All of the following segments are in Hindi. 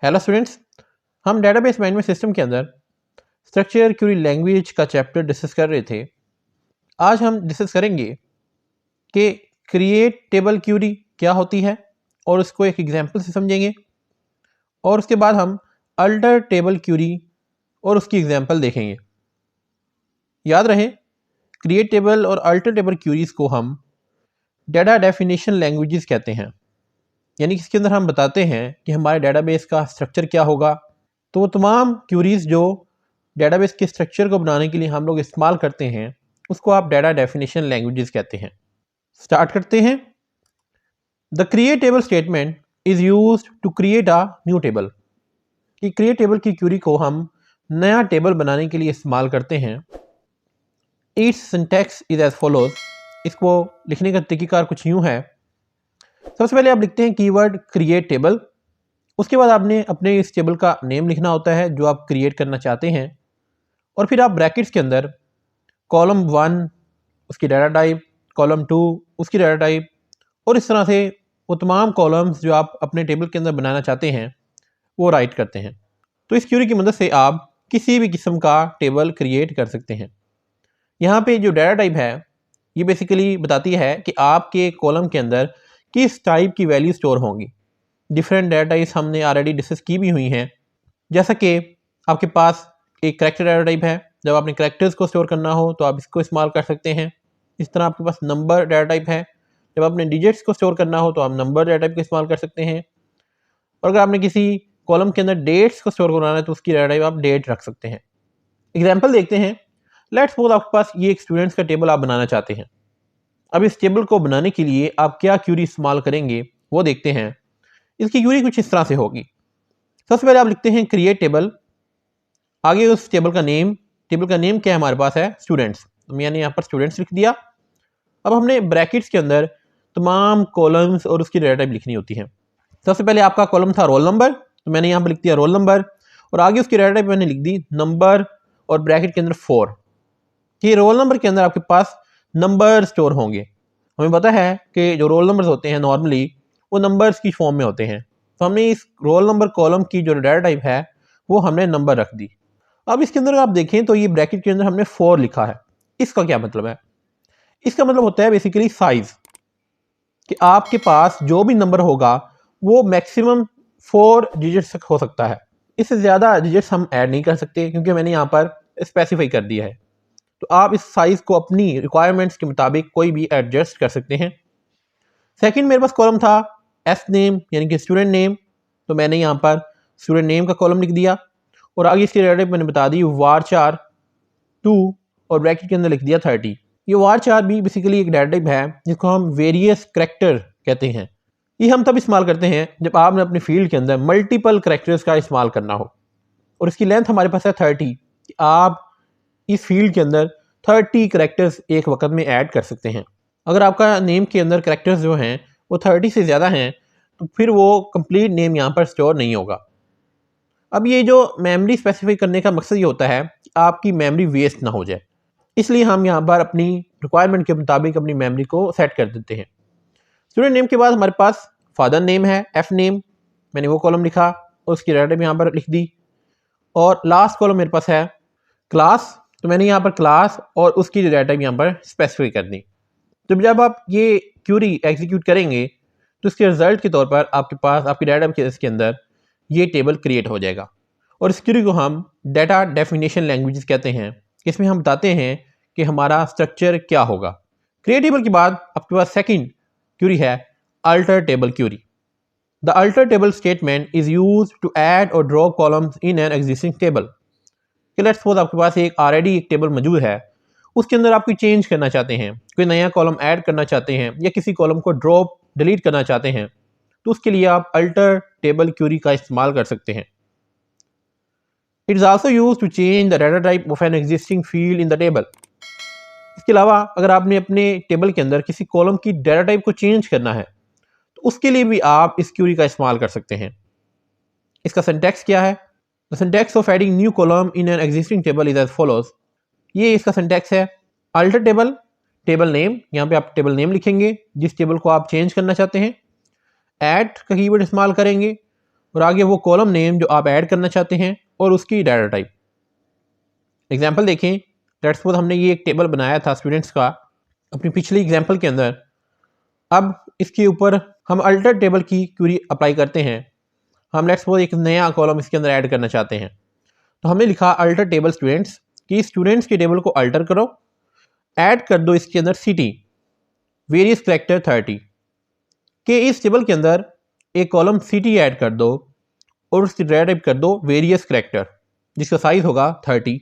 हेलो स्टूडेंट्स, हम डेटाबेस मैनेजमेंट सिस्टम के अंदर स्ट्रक्चर क्यूरी लैंग्वेज का चैप्टर डिस्कस कर रहे थे। आज हम डिस्कस करेंगे कि क्रिएट टेबल क्यूरी क्या होती है और उसको एक एग्जांपल से समझेंगे, और उसके बाद हम अल्टर टेबल क्यूरी और उसकी एग्जांपल देखेंगे। याद रहे, क्रिएट टेबल और अल्टर टेबल क्यूरीज को हम डाटा डेफिनेशन लैंग्वेजेस कहते हैं, यानी कि इसके अंदर हम बताते हैं कि हमारे डेटाबेस का स्ट्रक्चर क्या होगा। तो वो तमाम क्यूरीज जो डेटाबेस के स्ट्रक्चर को बनाने के लिए हम लोग इस्तेमाल करते हैं, उसको आप डाटा डेफिनेशन लैंग्वेजेस कहते हैं। स्टार्ट करते हैं। The create table statement is used to create a new table. कि क्रिएट टेबल की क्यूरी को हम नया टेबल बनाने के लिए इस्तेमाल करते हैं। Its syntax is as follows. इसको लिखने का तरीक़ाकार कुछ यूँ है। सबसे पहले आप लिखते हैं कीवर्ड क्रिएट टेबल। उसके बाद आपने अपने इस टेबल का नेम लिखना होता है जो आप क्रिएट करना चाहते हैं, और फिर आप ब्रैकेट्स के अंदर कॉलम 1 उसकी डाटा टाइप, कॉलम 2 उसकी डाटा टाइप, और इस तरह से वो तमाम कॉलम्स जो आप अपने टेबल के अंदर बनाना चाहते हैं वो राइट करते हैं। तो इस क्यूरी की मदद से आप किसी भी किस्म का टेबल क्रिएट कर सकते हैं। यहाँ पे जो डाटा टाइप है ये बेसिकली बताती है कि आपके कॉलम के अंदर किस टाइप की वैल्यू स्टोर होंगी। डिफरेंट डाटा टाइप्स हमने ऑलरेडी डिस्कस की भी हुई हैं, जैसा कि आपके पास एक करैक्टर डाटा टाइप है। जब आपने करैक्टर्स को स्टोर करना हो तो आप इसको इस्तेमाल कर सकते हैं। इस तरह आपके पास नंबर डाटा टाइप है। जब आपने डिजिट्स को स्टोर करना हो तो आप नंबर डाटा टाइप को इस्तेमाल कर सकते हैं। और अगर आपने किसी कॉलम के अंदर डेट्स को स्टोर करवाना है तो उसकी डाटा टाइप आप डेट रख सकते हैं। एग्जाम्पल देखते हैं। लेट्स सपोज आपके पास ये एक स्टूडेंट्स का टेबल आप बनाना चाहते हैं। अब इस टेबल को बनाने के लिए आप क्या क्यूरी इस्तेमाल करेंगे वो देखते हैं। इसकी क्यूरी कुछ इस तरह से होगी। सबसे पहले आप लिखते हैं क्रिएट टेबल, आगे उस टेबल का नेम क्या है हमारे पास है स्टूडेंट्स, तो मैंने यहाँ पर स्टूडेंट्स लिख दिया। अब हमने ब्रैकेट्स के अंदर तमाम कॉलम्स और उसकी डाटा टाइप लिखनी होती है। सबसे पहले आपका कॉलम था रोल नंबर, तो मैंने यहाँ पर लिख दिया रोल नंबर, और आगे उसकी डाटा टाइप मैंने लिख दी नंबर, और ब्रैकेट के अंदर 4। कि रोल नंबर के अंदर आपके पास नंबर स्टोर होंगे। हमें पता है कि जो रोल नंबर्स होते हैं नॉर्मली वो नंबर्स की फॉर्म में होते हैं, तो हमने इस रोल नंबर कॉलम की जो डाटा टाइप है वो हमने नंबर रख दी। अब इसके अंदर आप देखें तो ये ब्रैकेट के अंदर हमने 4 लिखा है। इसका क्या मतलब है? इसका मतलब होता है बेसिकली साइज, कि आपके पास जो भी नंबर होगा वो मैक्सिमम 4 डिजिट्स तक हो सकता है। इससे ज़्यादा डिजिट्स हम ऐड नहीं कर सकते क्योंकि मैंने यहाँ पर स्पेसिफाई कर दिया है। तो आप इस साइज़ को अपनी रिक्वायरमेंट्स के मुताबिक कोई भी एडजस्ट कर सकते हैं। सेकंड मेरे पास कॉलम था एस नेम, यानी कि स्टूडेंट नेम, तो मैंने यहाँ पर स्टूडेंट नेम का कॉलम लिख दिया, और आगे इसकी डाटा टाइप मैंने बता दी varchar 2, और ब्रैकेट के अंदर लिख दिया 30। ये varchar भी बेसिकली एक डाटा टाइप है जिसको हम वेरियस करैक्टर कहते हैं। ये हम तब इस्तेमाल करते हैं जब आपने अपने फील्ड के अंदर मल्टीपल करैक्टर्स का इस्तेमाल करना हो, और इसकी लेंथ हमारे पास है 30। कि आप इस फील्ड के अंदर 30 करैक्टर्स एक वक्त में ऐड कर सकते हैं। अगर आपका नेम के अंदर करैक्टर्स जो हैं वो 30 से ज़्यादा हैं तो फिर वो कंप्लीट नेम यहाँ पर स्टोर नहीं होगा। अब ये जो मेमोरी स्पेसिफाई करने का मकसद ये होता है कि आपकी मेमोरी वेस्ट ना हो जाए, इसलिए हम यहाँ पर अपनी रिक्वायरमेंट के मुताबिक अपनी मेमोरी को सेट कर देते हैं। स्टूडेंट नेम के बाद हमारे पास फादर नेम है एफ नेम, मैंने वो कॉलम लिखा और उसकी डाटा टाइप यहाँ पर लिख दी। और लास्ट कॉलम मेरे पास है क्लास, तो मैंने यहाँ पर क्लास और उसकी डाटा टाइप यहाँ पर स्पेसिफाई कर दी। तो जब आप ये क्यूरी एग्जीक्यूट करेंगे तो इसके रिजल्ट के तौर पर आपके पास आपकी डाटा के अंदर ये टेबल क्रिएट हो जाएगा। और इस क्यूरी को हम डाटा डेफिनेशन लैंग्वेजेस कहते हैं। इसमें हम बताते हैं कि हमारा स्ट्रक्चर क्या होगा। क्रिएट टेबल के बाद आपके पास सेकंड क्यूरी है alter table query. The alter table statement is use to add or drop columns in an existing table. Let's suppose आपके पास एक ऑलरेडी एक टेबल मौजूद है, उसके अंदर आप कोई चेंज करना चाहते हैं, कोई नया कॉलम ऐड करना चाहते हैं, या किसी कॉलम को ड्रॉप डिलीट करना चाहते हैं, तो उसके लिए आप अल्टर टेबल क्यूरी का इस्तेमाल कर सकते हैं। It is also use to change the data type of an existing field in the table. इसके अलावा अगर आपने अपने टेबल के अंदर किसी कॉलम की डाटा टाइप को चेंज करना है तो उसके लिए भी आप इस क्यूरी का इस्तेमाल कर सकते हैं। इसका सिंटैक्स क्या है? The syntax of adding new column in an existing table is as follows. ये इसका सिंटैक्स है। अल्टर टेबल, टेबल नेम, यहाँ पे आप टेबल नेम लिखेंगे जिस टेबल को आप चेंज करना चाहते हैं। ऐड का कीवर्ड इस्तेमाल करेंगे, और आगे वो कॉलम नेम जो आप ऐड करना चाहते हैं और उसकी डाटा टाइप। एग्जाम्पल देखें, लेट्स सपोज हमने ये एक टेबल बनाया था स्टूडेंट्स का अपनी पिछली एग्जाम्पल के अंदर। अब इसके ऊपर हम अल्टर टेबल की क्यूरी अप्लाई करते हैं। हम लेट्स सपोज एक नया कॉलम इसके अंदर ऐड करना चाहते हैं, तो हमने लिखा अल्टर टेबल स्टूडेंट्स कि स्टूडेंट्स के टेबल को अल्टर करो, ऐड कर दो इसके अंदर सिटी वेरियस करेक्टर 30 के इस टेबल के अंदर एक कॉलम सिटी ऐड कर दो और उसकी डाटा टाइप कर दो वेरियस करेक्टर जिसका साइज होगा 30।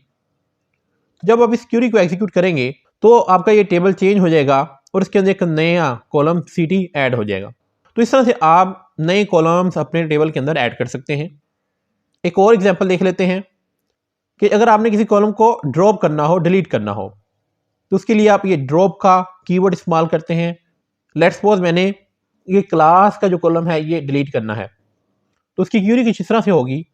जब आप इस क्यूरी को एग्जीक्यूट करेंगे तो आपका ये टेबल चेंज हो जाएगा और इसके अंदर एक नया कॉलम सिटी ऐड हो जाएगा। तो इस तरह से आप नए कॉलम्स अपने टेबल के अंदर ऐड कर सकते हैं। एक और एग्जांपल देख लेते हैं कि अगर आपने किसी कॉलम को ड्रॉप करना हो, डिलीट करना हो, तो उसके लिए आप ये ड्रॉप का कीवर्ड इस्तेमाल करते हैं। लेट्स सपोज मैंने ये क्लास का जो कॉलम है ये डिलीट करना है, तो उसकी क्यूरी किस तरह से होगी,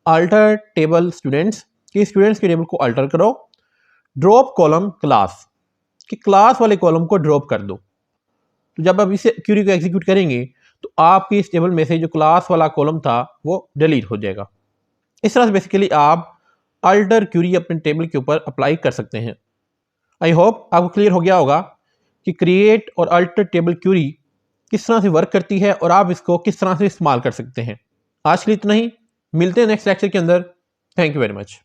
अल्टर टेबल स्टूडेंट्स के स्टूडेंट्स के टेबल को अल्टर करो, ड्रॉप कॉलम क्लास कि क्लास वाले कॉलम को ड्रॉप कर दो। तो जब आप इसे क्यूरी को एग्जीक्यूट करेंगे तो आपके इस टेबल में से जो क्लास वाला कॉलम था वो डिलीट हो जाएगा। इस तरह से बेसिकली आप अल्टर क्यूरी अपने टेबल के ऊपर अप्लाई कर सकते हैं। आई होप आपको क्लियर हो गया होगा कि क्रिएट और अल्टर टेबल क्यूरी किस तरह से वर्क करती है और आप इसको किस तरह से इस्तेमाल कर सकते हैं। आज के लिए इतना ही, मिलते हैं नेक्स्ट लेक्चर के अंदर। Thank you very much.